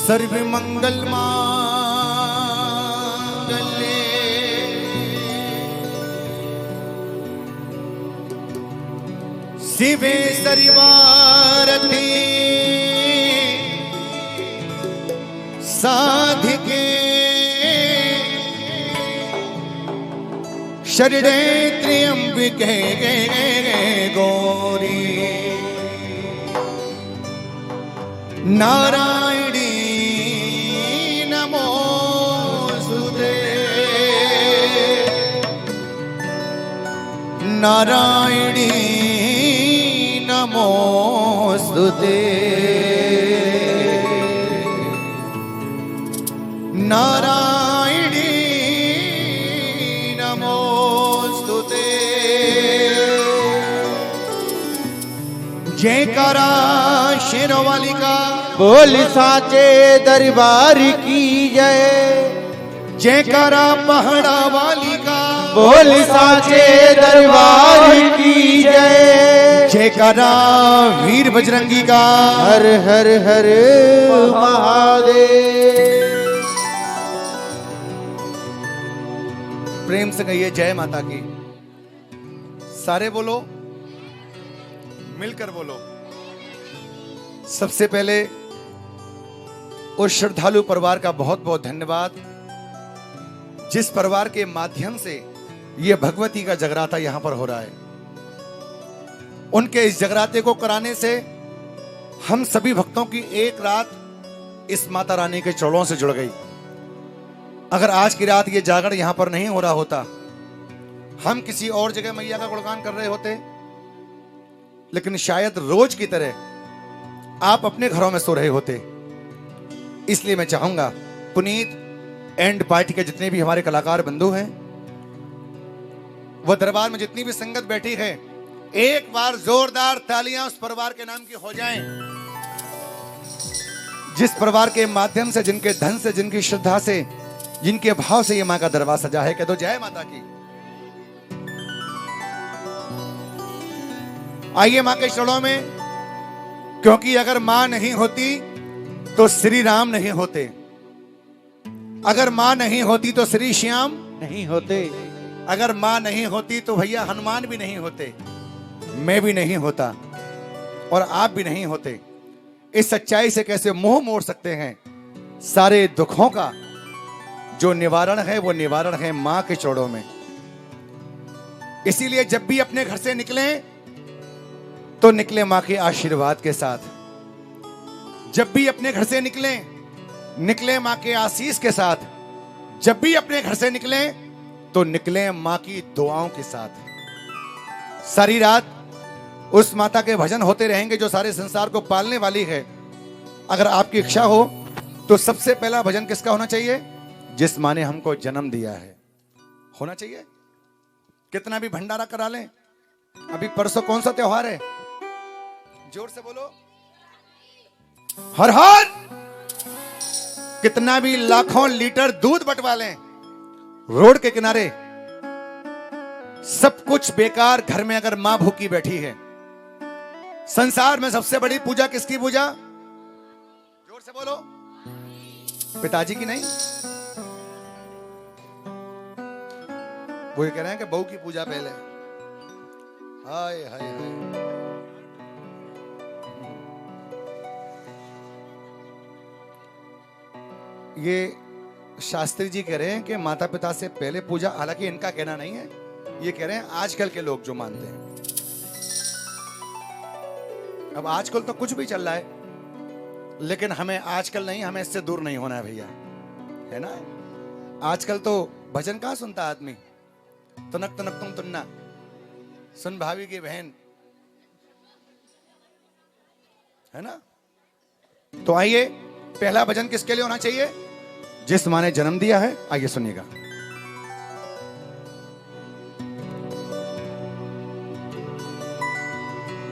सर्वमंगल मांगल्ये शिवे सर्वार्थी साधिके शरणे त्र्यंबके गौरी नारायणी नमोस्तुते नारायणी नमोस्तुते नारायणी नमोस्तुते। जयकारा शेरों वाली का बोल साचे दरबार की जय। जयकारा पहाड़ा वाली का बोल साचे दरबार की जय। जयकारा वीर बजरंगी का हर हर हर महादेव। प्रेम से कहिए जय माता की। सारे बोलो, मिलकर बोलो। सबसे पहले उस श्रद्धालु परिवार का बहुत बहुत धन्यवाद जिस परिवार के माध्यम से यह भगवती का जगराता यहां पर हो रहा है। उनके इस जगराते को कराने से हम सभी भक्तों की एक रात इस माता रानी के चरणों से जुड़ गई। अगर आज की रात ये जागरण यहां पर नहीं हो रहा होता, हम किसी और जगह मैया का गुणगान कर रहे होते, लेकिन शायद रोज की तरह आप अपने घरों में सो रहे होते। इसलिए मैं चाहूंगा पुनीत एंड पार्टी के जितने भी हमारे कलाकार बंधु हैं, वह दरबार में जितनी भी संगत बैठी है, एक बार जोरदार तालियां उस परिवार के नाम की हो जाएं, जिस परिवार के माध्यम से, जिनके धन से, जिनकी श्रद्धा से, जिनके भाव से ये मां का दरबार सजा है। कह दो जय माता की। आइए मां के चरणों में, क्योंकि अगर मां नहीं होती तो श्री राम नहीं होते, अगर मां नहीं होती तो श्री श्याम नहीं होते, अगर मां नहीं होती तो भैया हनुमान भी नहीं होते, मैं भी नहीं होता और आप भी नहीं होते। इस सच्चाई से कैसे मुंह मोड़ सकते हैं? सारे दुखों का जो निवारण है वो निवारण है मां के चरणों में। इसीलिए जब भी अपने घर से निकलें तो निकले मां के आशीर्वाद के साथ। जब भी अपने घर से निकले मां के आशीष के साथ। जब भी अपने घर से निकले तो निकले मां की दुआओं के साथ। सारी रात उस माता के भजन होते रहेंगे जो सारे संसार को पालने वाली है। अगर आपकी इच्छा हो तो सबसे पहला भजन किसका होना चाहिए? जिस मां ने हमको जन्म दिया है होना चाहिए। कितना भी भंडारा करा लें, अभी परसों कौन सा त्योहार है? जोर से बोलो, हर हर। कितना भी लाखों लीटर दूध बंटवा लें रोड के किनारे, सब कुछ बेकार। घर में अगर मां भूखी बैठी है, संसार में सबसे बड़ी पूजा किसकी पूजा? जोर से बोलो, पिताजी की नहीं। वो ये कह रहे हैं कि बहू की पूजा पहले। हाय हाय हाय। ये शास्त्री जी कह रहे हैं कि माता पिता से पहले पूजा, हालांकि इनका कहना नहीं है, ये कह रहे हैं आजकल के लोग जो मानते हैं। अब आजकल तो कुछ भी चल रहा है, लेकिन हमें आजकल नहीं, हमें इससे दूर नहीं होना है भैया, है ना। आजकल तो भजन कहाँ सुनता आदमी? तुनक तुनक तुम तुन्ना, सुन भाभी की बहन, है ना। तो आइए, पहला भजन किसके लिए होना चाहिए? जिस मां ने जन्म दिया है। आइए सुनिएगा।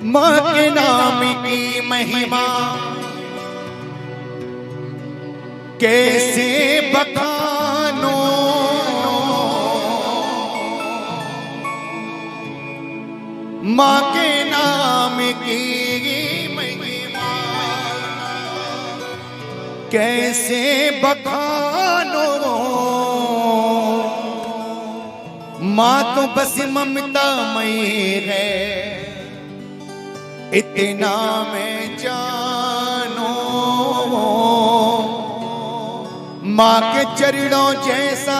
मां के नाम की महिमा कैसे बखानो, मां के नाम की महिमा कैसे बखानो माँ तो बस ममता मई है, इतना मैं जानो माँ के चरणों जैसा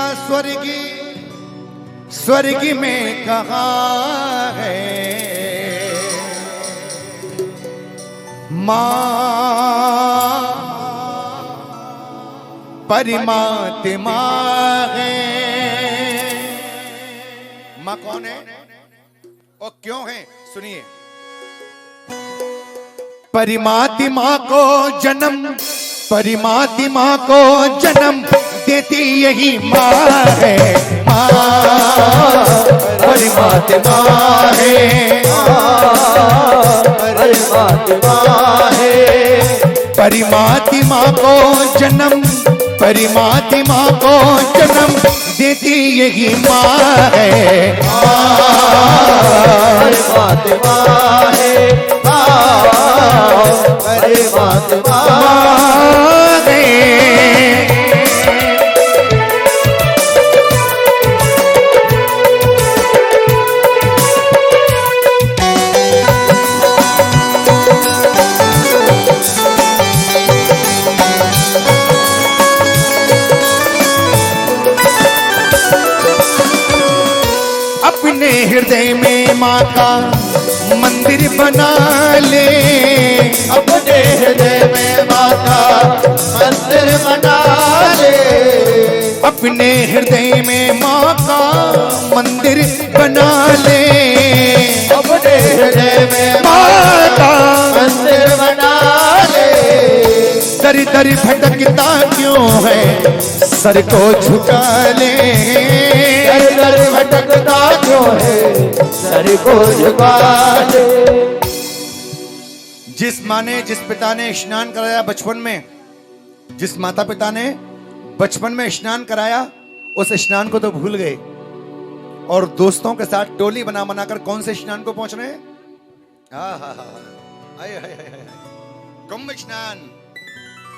स्वर्ग में कहाँ है। माँ परमात्मा है। माँ कौन है और क्यों है, सुनिए। परमात्मा को जन्म देती यही माँ है। माँ परमात्मा है, परमात्मा है। परमात्मा को जन्म देती यही माँ है। परमात्मा है, परमात्मा है। अपने हृदय में माँ का मंदिर बना ले, अपने हृदय में माँ का मंदिर बना ले। अपने हृदय में माँ का मंदिर बना ले, अपने हृदय में माँ का मंदिर बना ले। दर दर भटकता क्यों है, सर को झुका ले। दर दर भटकता क्यों है, सर को झुका ले। जिस माँ ने, जिस पिता ने स्नान कराया बचपन में, जिस माता पिता ने बचपन में स्नान कराया, उस स्नान को तो भूल गए और दोस्तों के साथ टोली बना बनाकर कौन से स्नान को पहुंच रहे हैं। कुंभ स्नान,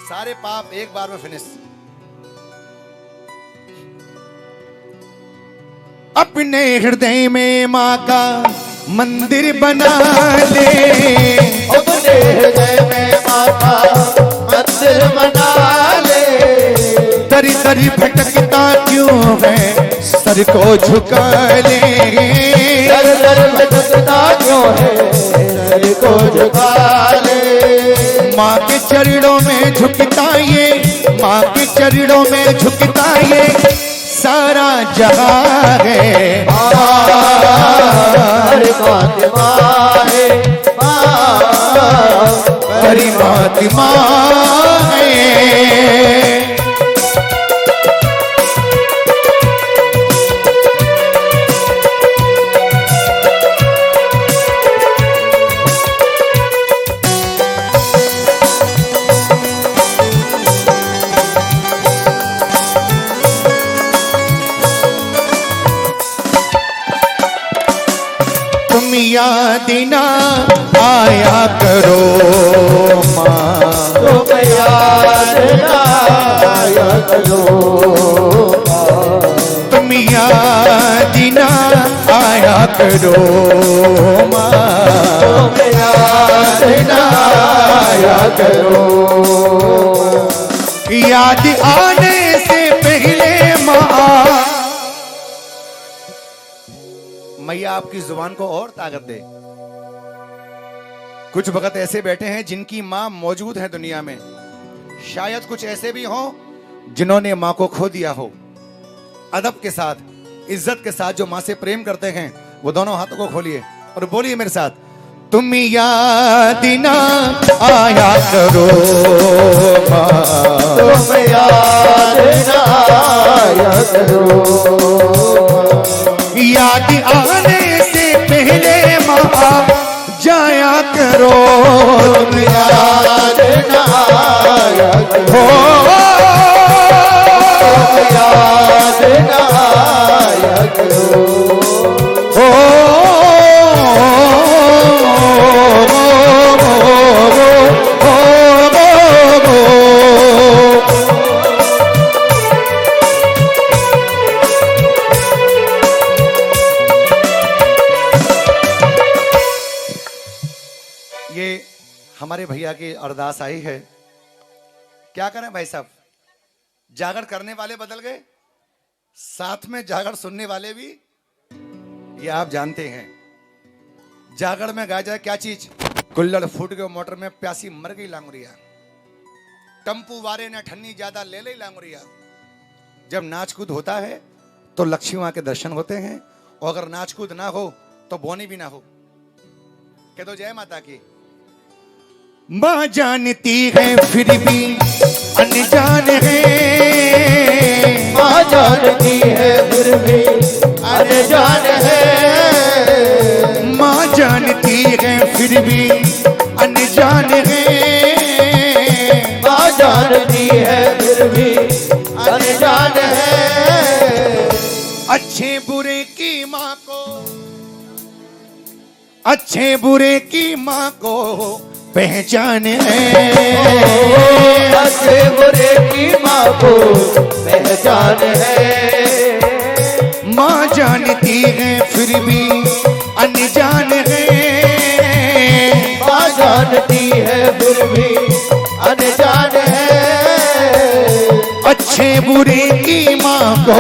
सारे पाप एक बार में फिनिश। अपने हृदय में माँ का मंदिर बना ले, अपने हृदय में माँ का मंदिर बना ले। दर दर भटकता क्यों है, सर को झुका ले। दर दर भटकता क्यों है, सर को झुका ले। माँ के चरणों में झुकता ये, माँ के चरणों में झुकता ये सारा जहां है। परमात्मा है, परमात्मा है। तुम याद ना आया करो माँ, तुम याद ना आया करो। तुम याद ना आया करो माँ, तुम याद ना आया करो। याद आने से पहले माँ, मैया आपकी जुबान को और ताकत दे। कुछ वक्त ऐसे बैठे हैं जिनकी माँ मौजूद है दुनिया में, शायद कुछ ऐसे भी हों जिन्होंने माँ को खो दिया हो। अदब के साथ, इज्जत के साथ जो माँ से प्रेम करते हैं, वो दोनों हाथों को खोलिए और बोलिए मेरे साथ, तुम याद ना आया करो माँ, तुम याद ना आया करो। याद आने से पहले माँ जाया करो। तुम याद ना आया करो। तुम याद ना आया करो। हमारे भैया की अरदास आई है। क्या करें भाई साहब, जागर करने वाले बदल गए, साथ में जागर सुनने वाले भी। ये आप जानते हैं, जागर में गाया जाए क्या चीज, कुल्लड़ फूट गए मोटर में, प्यासी मर गई लांगुरिया, टम्पू वारे ने ठन्नी ज्यादा ले ले लांगुरिया। जब नाच कूद होता है तो लक्ष्मी मां के दर्शन होते हैं, और अगर नाच कूद ना हो तो बोनी भी ना हो। कह दो जय माता की। मां जानती है फिर भी अनजान है, मां जानती है फिर भी अनजान है, मां जानती है फिर भी अनजान है, मां जानती है फिर भी अनजान है। अच्छे बुरे की मां को, अच्छे बुरे की मां को पहचान है, अच्छे बुरे की मां को पहचान है, मां जानती है फिर भी अनजान है, मां जानती है फिर भी अनजान है। अच्छे बुरे की मां को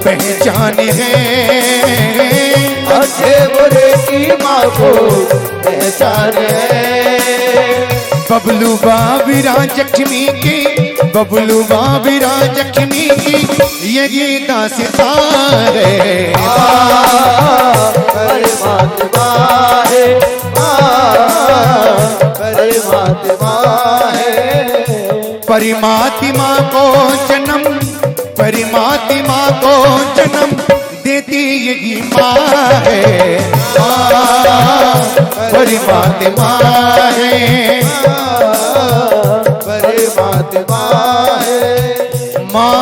पहचान है, अच्छे बुरे की मां को पहचान है। बबलू बाबीरा जख्मी की, बबलू बाबीरा जख्मी की ये गीता सितार है। परमात्मा है, परमात्मा है, परमात्मा को जन्म, परमात्मा को जन्म देती यही माँ है, परमात्मा है, परमात्मा है, माँ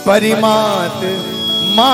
परमात्मा